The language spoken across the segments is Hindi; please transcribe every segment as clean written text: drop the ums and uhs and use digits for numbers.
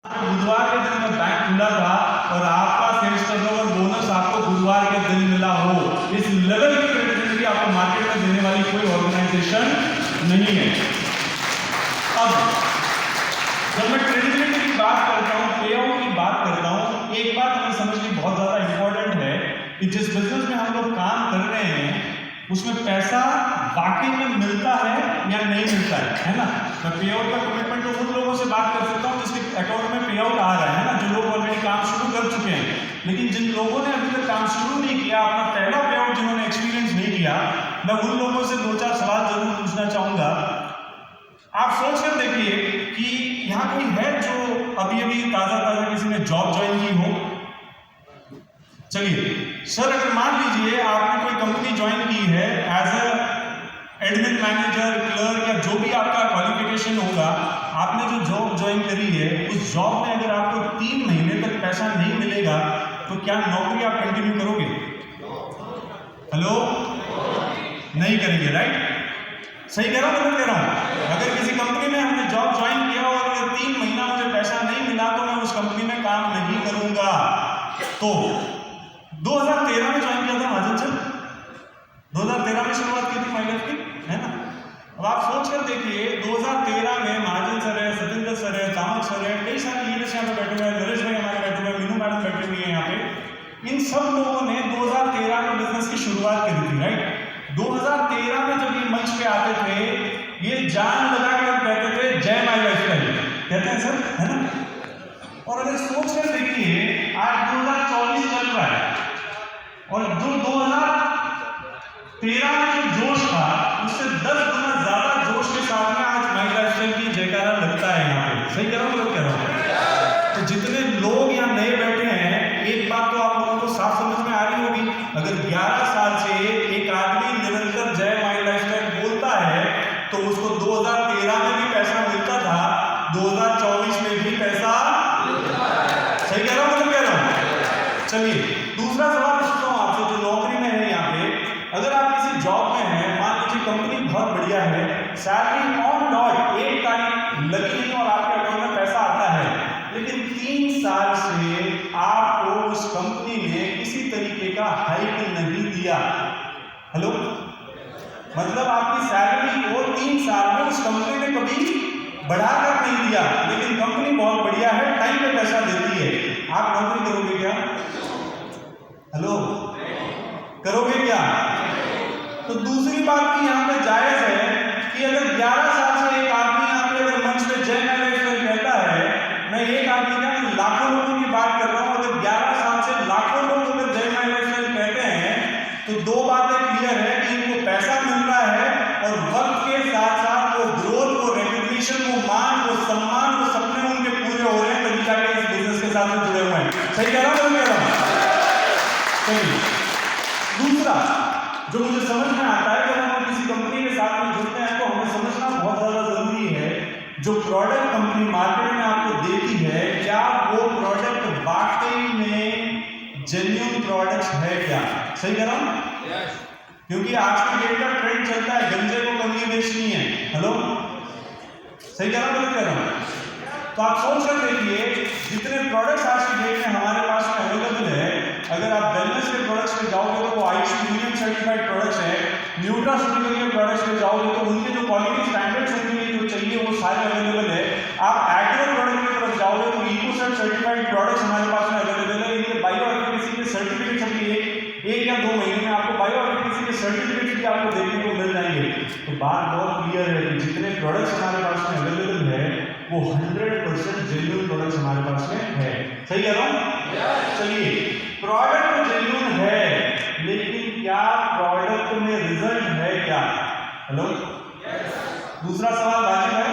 बुधवार के दिन में बैंक खुला था और आपका सेल्स टर्नओवर बोनस आपको बुधवार के दिन मिला हो, इस लेवल की क्रेडिबिलिटी आपको मार्केट में देने वाली कोई ऑर्गेनाइजेशन नहीं है। अब जब मैं क्रेडिबिलिटी की बात करता हूँ, पे आउट की बात करता हूँ, एक बात हमें समझनी बहुत ज्यादा इंपॉर्टेंट है कि जिस बिजनेस में हम लोग काम कर रहे हैं उसमें पैसा वाकई में मिलता है या नहीं मिलता है ना। मैं पे आउट का कमिटमेंट तो उन लोगों से बात कर सकता हूँ जिसके अकाउंट में पे आउट आ रहा है ना, जो लोग ऑलरेडी काम शुरू कर चुके हैं। लेकिन जिन लोगों ने अभी तक काम शुरू नहीं किया, अपना पहला पे आउट जिन्होंने एक्सपीरियंस नहीं किया, मैं उन लोगों से 2-4 सवाल जरूर पूछना चाहूंगा। आप सोच कर देखिए कि यहाँ कोई है जो अभी अभी ताजा किसी ने जॉब ज्वाइन की हो? चलिए सर, अगर मान लीजिए आपने कोई कंपनी ज्वाइन की है as a admin manager, clerk या जो भी आपका क्वालिफिकेशन होगा, आपने जो जॉब ज्वाइन करी है उस जॉब में अगर आपको 3 महीने तक पैसा नहीं मिलेगा तो क्या नौकरी आप कंटिन्यू करोगे? हेलो, नहीं करेंगे, राइट? सही कह रहा हूं, गलत कह रहा हूं? अगर किसी कंपनी में हमने जॉब ज्वाइन किया और अगर 3 महीना मुझे पैसा नहीं मिला तो मैं उस कंपनी में काम नहीं करूंगा। तो 2013 में ज्वाइन किया था महाजन सर, 2013 में शुरुआत की थी माई लाइफ की, है ना। अब आप सोच कर देखिए, 2013 में महाजन सर है, सतेंद्र सर है, तामक सर है, कई सारे लीडर्स यहाँ पे बैठे हुए हैं, नरेश भाई हमारे बैठे हुए हैं, मीनू मैडम बैठे हुए हैं यहाँ पे। इन सब लोगों ने 2013 में बिजनेस की शुरुआत करी थी, राइट? 2013 में जब ये मंच पे आते थे, ये जान लगा कर कहते थे जय माई लाइफस्टाइल, कहते हैं सर, है ना। और अगर सोच कर देखिए, आज 2024 चल रहा है और जो 2013 में जो जोश था उससे 10 गुना ज्यादा जोश के साथ में आज माई लाइफस्टाइल की जयकारा लगता है यहाँ पे। सही कह रहा हूँ, कह रहा हूँ? तो जितने लोग यहाँ नए बैठे हैं, एक बात तो आप लोगों को साफ समझ में आ रही होगी, अगर 11 साल से एक आदमी निरंतर जय माई लाइफस्टाइल बोलता है तो उसको 2013 में भी पैसा मिलता था, 2024 में भी पैसा। सही कह रहा हूँ, मतलब कह रहा हूँ? चलिए दूसरा सवाल पूछता हूँ आपसे जो नौकरी में है यहाँ पे। अगर आप किसी जॉब में हैं, मान लीजिए कंपनी बहुत बढ़िया है, सैलरी ऑन डॉट 1 तारीख लगी नहीं और आपके अकाउंट में पैसा आता है, लेकिन 3 साल से आपको उस कंपनी ने किसी तरीके का हाइक नहीं दिया। हेलो, मतलब आपकी सैलरी को 3 साल में उस कंपनी ने कभी बढ़ाकर नहीं दिया, लेकिन कंपनी बहुत बढ़िया है, टाइम पे पैसा देती है। आप नौकरी करोगे क्या? हेलो, करोगे क्या? तो दूसरी बात की यहाँ पे जायज है कि अगर 11 साल से एक आदमी यहाँ पे अगर मंच पे जय माई लाइफस्टाइल कहता है, मैं एक आदमी का नहीं लाखों लोगों की बात कर रहा हूँ, अगर 11 साल से लाखों लोग अगर जय माई लाइफस्टाइल कहते हैं तो 2 बातें क्लियर है कि इनको पैसा मिल रहा है और वक्त के साथ साथ वो ग्रोथ, वो रिकग्निशन, वो मान, वो सम्मान, वो सपने उनके पूरे हो रहे हैं, तभी जाके इस बिजनेस के साथ में जुड़े हुए हैं। सही कह रहा हूँ, कह रहा हूँ? दूसरा जो मुझे समझ में आता है, जब हम किसी कंपनी के साथ में जुड़ते हैं तो हमें समझना बहुत ज्यादा जरूरी है, जो प्रोडक्ट कंपनी मार्केट में आपको देती है, क्या वो प्रोडक्ट वाकई में जेन्युइन प्रोडक्ट है क्या? सही कह रहा हूं? क्योंकि आज की डेट का ट्रेंड चलता है गंजे को कंगी बेचनी है। हेलो, सही कह रहा हूं, गलत कह रहा हूं? तो आप सोच कर देखिए, जितने प्रोडक्ट्स आज की डेट में हमारे पास में अवेलेबल है, अगर आप वेलनेस के प्रोडक्ट्स पे जाओगे तो वो आयुष यूनियन सर्टिफाइड प्रोडक्ट्स है, न्यूट्रास्यूटिकल के प्रोडक्ट्स पे जाओगे तो उनके जो क्वालिटी स्टैंडर्ड्स उनके लिए जो चाहिए वो सारे अवेलेबल है। आप एग्रो प्रोडक्ट की तरफ जाओगे तो इकोसेट सर्टिफाइड प्रोडक्ट्स हमारे पास में अवेलेबल है। इनके बायो एफिकेसी के सर्टिफिकेट्स अभी एक या 2 महीने में आपको बायो एफिकेसी के सर्टिफिकेट्स भी आपको देखने को मिल जाएंगे। तो बात बहुत क्लियर है कि जितने प्रोडक्ट्स हमारे पास में अवेलेबल है वो 100% जेन्युइन प्रोडक्ट्स हमारे पास में है। सही कह रहा हूं? चलिए, प्रोडक्ट तो जेन्युइन है, लेकिन क्या प्रोडक्ट में रिजल्ट है क्या? हेलो, दूसरा सवाल वाजिब है?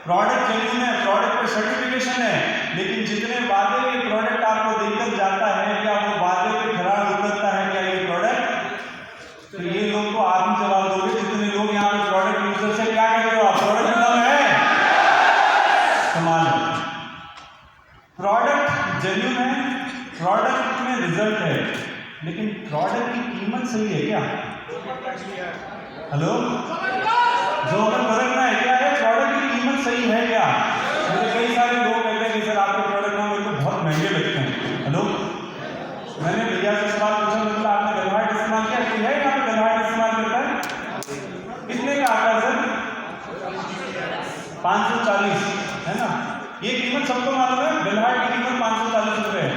प्रोडक्ट जेन्युइन है, प्रोडक्ट पे सर्टिफिकेशन है, लेकिन जितने वादे ये प्रोडक्ट आपको देकर जाता है, क्या वो वादे पे खरा उतरता है क्या ये प्रोडक्ट? तो ये लोग तो आप ही जवाब दोगे, जितने लोग यहाँ पे प्रोडक्ट यूजर से क्या कहते हो आप? प्रोडक्ट मतलब है कमाल। प्रोडक्ट जेन्युइन है, प्रोडक्ट में रिजल्ट है, लेकिन प्रोडक्ट की कीमत सही है क्या? हेलो, जो अगर परखना है क्या है, प्रोडक्ट की कीमत सही है क्या? मुझे कई सारे लोग कहते हैं कि सर ये कीमत सबको मालूम है, बेलहार्ट की कीमत 540 रुपए है।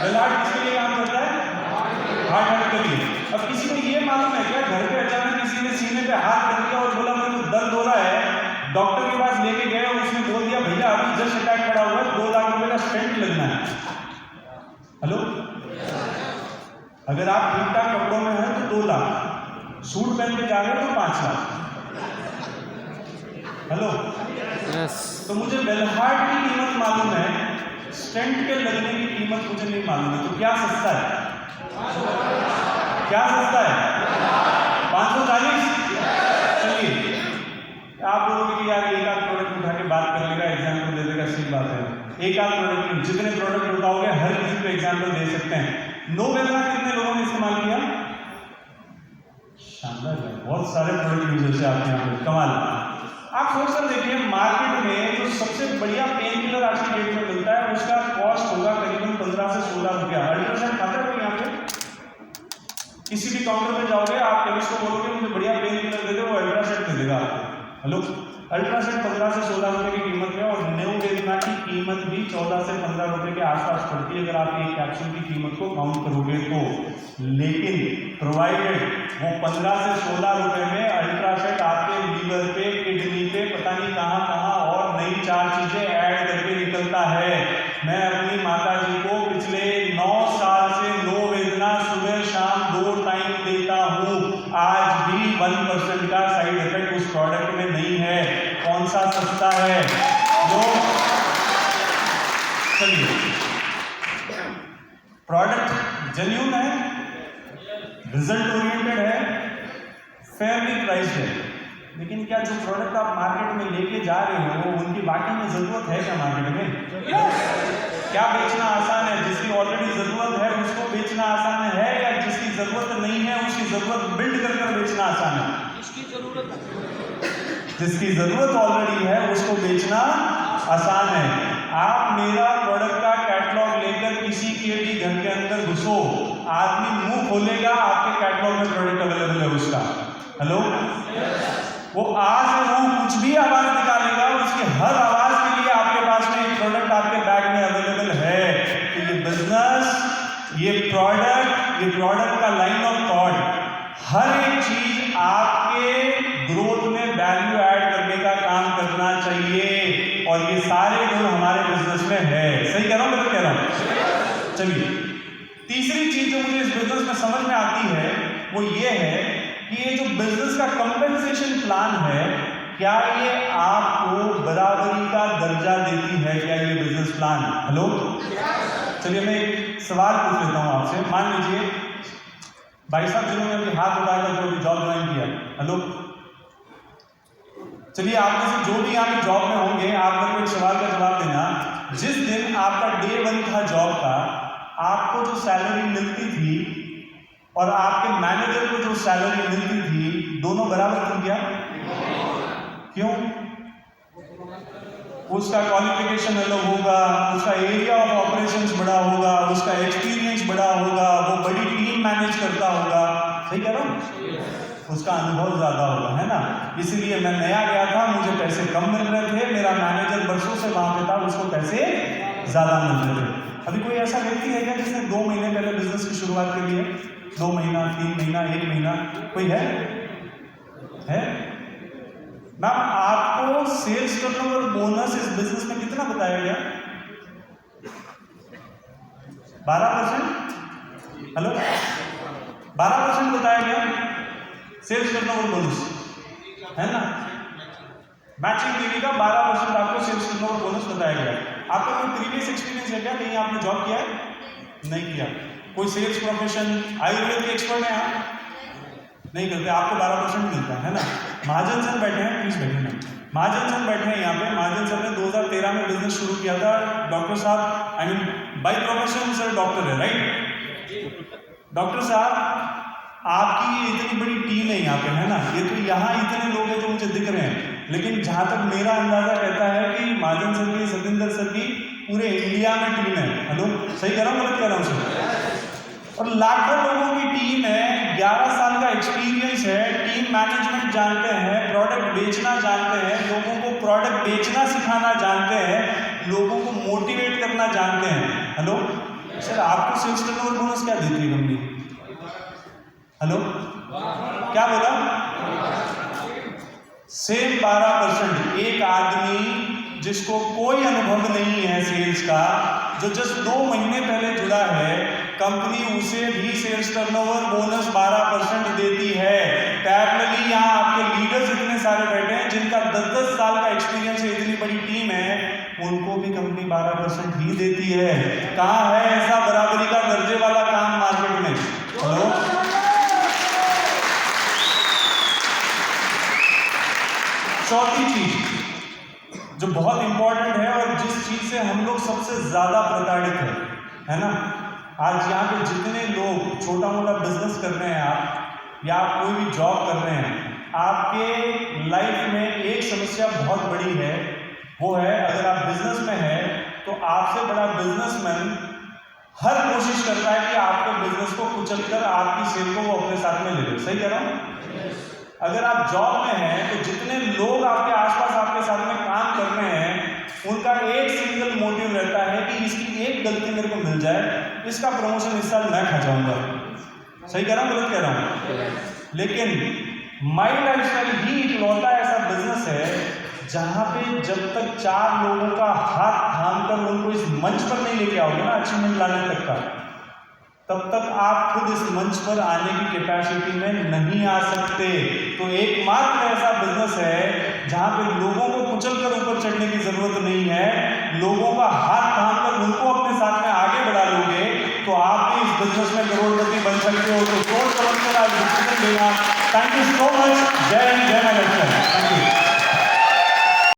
बेलहार्ट किसके लिए काम करता है? हार्ट के लिए। अब किसी को ये मालूम है क्या, घर पे अचानक किसी ने सीने पे हाथ रख दिया और बोला मेरे को दर्द हो रहा है, डॉक्टर के पास लेके गए और उसने बोल दिया भैया अभी जस्ट अटैक पड़ा हुआ है, 2 लाख रुपए का स्टेंट लगना है। हेलो, अगर आप ठीक ठाक कपड़ों में हैं तो 2 लाख, सूट पहन के जा रहे हो तो 5 लाख। हेलो, तो मुझे बेलहार्ट की कीमत मालूम है, स्टेंट के लगने की कीमत मुझे नहीं मालूम है, तो क्या सस्ता है? क्या सस्ता है? 540। चलिए, आप बोलोगे कि यार एक आध प्रोडक्ट उठा के बात कर लेगा, एग्जाम्पल दे देगा, सही बात है। एक आध प्रोडक्ट, जितने प्रोडक्ट उठाओगे हर किसी को एग्जाम्पल दे सकते हैं। नो वेलहार्ट कितने लोगों ने इस्तेमाल किया? शानदार है, बहुत सारे प्रोडक्ट यूजर्स है आपके यहाँ पे, कमाल। आप सोच कर देखिए, मार्केट में जो सबसे बढ़िया पेन किलर आज की डेट में मिलता है उसका कॉस्ट होगा करीबन 15 से 16 रुपया। अल्ट्रासेट खाता है यहाँ पे? किसी भी काउंटर पे जाओगे, आप केमिस्ट को बोलोगे मुझे बढ़िया पेन किलर दे दो, वो अल्ट्रासेट दे देगा आपको। हेलो, अल्ट्रासेट 15 से 16 रुपए की कीमत है और नेउवेदना की कीमत भी 14 से 15 रुपए के आसपास पड़ती है अगर आप एक कैप्सूल की कीमत को काउंट करोगे तो। लेकिन प्रोवाइडेड वो 15 से 16 रुपए में अल्ट्रासेट आपके लीवर पे, किडनी पे, पता नहीं कहां कहां और नई 4 चीजें ऐड करके निकलता है। मैं अपनी माता जी को पिछले 9 साल से नेउवेदना सुबह शाम 2 टाइम देता हूं, आज भी 1% का साइड इफेक्ट उस प्रोडक्ट में नहीं है। कौन सा सस्ता है? जो चलिए, प्रोडक्ट जेन्युइन है, रिजल्ट ओरिएंटेड है, फेयरली प्राइस है, लेकिन क्या जो प्रोडक्ट आप मार्केट में लेके जा रहे हो उनकी वाकई में जरूरत है क्या मार्केट में? क्या बेचना आसान है? जिसकी ऑलरेडी जरूरत है उसको बेचना आसान है, या जिसकी जरूरत नहीं है उसकी जरूरत बिल्ड कर कर बेचना आसान है? जिसकी जरूरत ऑलरेडी है उसको बेचना आसान है। आप मेरा प्रोडक्ट का कैटलॉग लेकर किसी के भी घर के अंदर घुसो, आदमी मुंह खोलेगा आपके कैटलॉग में प्रोडक्ट अवेलेबल है उसका। हेलो, वो आज वो कुछ भी आवाज निकालेगा, उसकी हर आवाज के लिए आपके पास में एक प्रोडक्ट आपके बैग में अवेलेबल है। तो ये बिजनेस, ये प्रोडक्ट का लाइन ऑफ थॉट, हर एक चीज आपके ग्रोथ में वैल्यू ऐड करने का काम करना चाहिए, और ये सारे गुण हमारे बिजनेस में है। सही कह रहा हूं, गलत कह रहा हूं? चलिए, तीसरी चीज जो मुझे इस बिजनेस में समझ में आती है वो ये है कि ये जो बिजनेस का कंपेंसेशन प्लान है, क्या ये आपको बराबरी का दर्जा देती है? क्या ये बिजनेस प्लान? हेलो, चलिए मैं एक सवाल पूछ लेता हूं आपसे। मान लीजिए भाई साहब जिन्होंने अभी हाथ उठाया था, जो अभी जॉब ज्वाइन किया, हेलो, चलिए आप में से जो भी यहाँ पे जॉब में होंगे, आप मेरे को एक सवाल का जवाब देना। जिस दिन आपका डे 1 था जॉब का, आपको जो सैलरी मिलती थी और आपके मैनेजर को जो सैलरी मिलती थी, दोनों बराबर थी क्या? क्यों? उसका क्वालिफिकेशन अलग होगा, उसका एरिया ऑफ ऑपरेशंस बड़ा होगा, उसका एक्सपीरियंस बड़ा होगा, वो बड़ी टीम मैनेज करता होगा। सही कह रहा हूं? उसका अनुभव ज्यादा होगा, है ना? इसीलिए मैं नया गया था, मुझे पैसे कम मिल रहे थे, मेरा मैनेजर बरसों से वहां पे था, उसको पैसे ज्यादा मिल रहे थे। अभी कोई ऐसा व्यक्ति है क्या जिसने 2 महीने पहले बिजनेस की शुरुआत करी है? 2 महीना, 3 महीना, 1 महीना, कोई है? मैम, आपको सेल्स टर्नओवर बोनस इस बिजनेस में कितना बताया गया? 12%? हेलो, 12% बताया गया सेल्स टर्नओवर बोनस, है ना? मैचिंग टीवी का 12% आपको सेल्स टर्नओवर बोनस बताया गया। आपका कोई प्रीवियस एक्सपीरियंस है क्या? कहीं आपने जॉब किया है? नहीं किया। कोई सेल्स प्रोफेशन, आयुर्वेद के एक्सपर्ट हैं आप? नहीं करते, आपको 12% मिलता है ना? महाजन सर बैठे हैं, प्लीज बैठे ना। महाजन सर बैठे हैं यहाँ पे। महाजन सर ने 2013 में बिजनेस शुरू किया था। डॉक्टर साहब, I mean by profession sir doctor है, राइट? डॉक्टर साहब, आपकी ये इतनी बड़ी टीम है यहाँ पे, है ना? ये तो यहाँ इतने लोग हैं जो मुझे दिख रहे हैं, लेकिन जहां तक मेरा अंदाजा कहता है कि महाजन सर की, सतिंदर सर की पूरे इंडिया में टीम है। हेलो, सही कह रहा हूँ, गलत कह रहा हूँ सर? और लाखों लोगों की टीम है, 11 साल का एक्सपीरियंस है, टीम मैनेजमेंट जानते हैं, प्रोडक्ट बेचना जानते हैं, लोगों को प्रोडक्ट बेचना सिखाना जानते हैं, लोगों को मोटिवेट करना जानते हैं। हेलो सर, आपको सेल्स टर्नओवर बोनस क्या देती है कंपनी? हेलो क्या बोला? सेम 12%। एक आदमी जिसको कोई अनुभव नहीं है सेल्स का, जो जस्ट 2 महीने पहले जुड़ा है, कंपनी उसे भी सेल्स टर्नओवर बोनस 12% देती है। पैरेलली यहाँ आपके लीडर्स इतने सारे बैठे हैं जिनका 10-10 साल का एक्सपीरियंस है, इतनी बड़ी टीम है, उनको भी कंपनी 12% ही देती है। कहाँ है ऐसा बराबरी का दर्जे वाला काम मार्केट में? हेलो, चौथी चीज जो बहुत इंपॉर्टेंट है और जिस चीज से हम लोग सबसे ज्यादा प्रताड़ित है ना, आज यहाँ पे जितने लोग छोटा मोटा बिजनेस कर रहे हैं आप, या आप कोई भी जॉब कर रहे हैं, आपके लाइफ में एक समस्या बहुत बड़ी है, वो है अगर आप बिजनेस में हैं तो आपसे बड़ा बिजनेसमैन हर कोशिश करता है कि आपके बिजनेस को कुचल कर आपकी सेल को वो अपने साथ में ले ले। सही कह रहा हूँ? अगर आप जॉब में हैं तो जितने लोग आपके आसपास आपके साथ में काम कर रहे हैं, उनका एक सिंगल मोटिव रहता है कि इसकी एक गलती मेरे को मिल जाए, इसका प्रमोशन इस साल मैं खा जाऊंगा। सही कह रहा हूँ, गलत कह रहा हूँ? लेकिन माई लाइफस्टाइल ही इकलौता ऐसा बिजनेस है जहाँ पे जब तक 4 लोगों का हाथ थाम कर उनको इस मंच पर नहीं लेके आओगे ना अचीवमेंट लाने तक का, तब तक आप खुद इस मंच पर आने की कैपेसिटी में नहीं आ सकते। तो एकमात्र ऐसा बिजनेस है जहां पे लोगों को कुचल कर ऊपर चढ़ने की जरूरत नहीं है, लोगों का हाथ थाम कर उनको अपने साथ में आगे बढ़ा लोगे तो आप भी इस बिजनेस में करोड़पति बन सकते हो। तो 4 करोड़ का डिसीजन लेना। Thank you so much. जय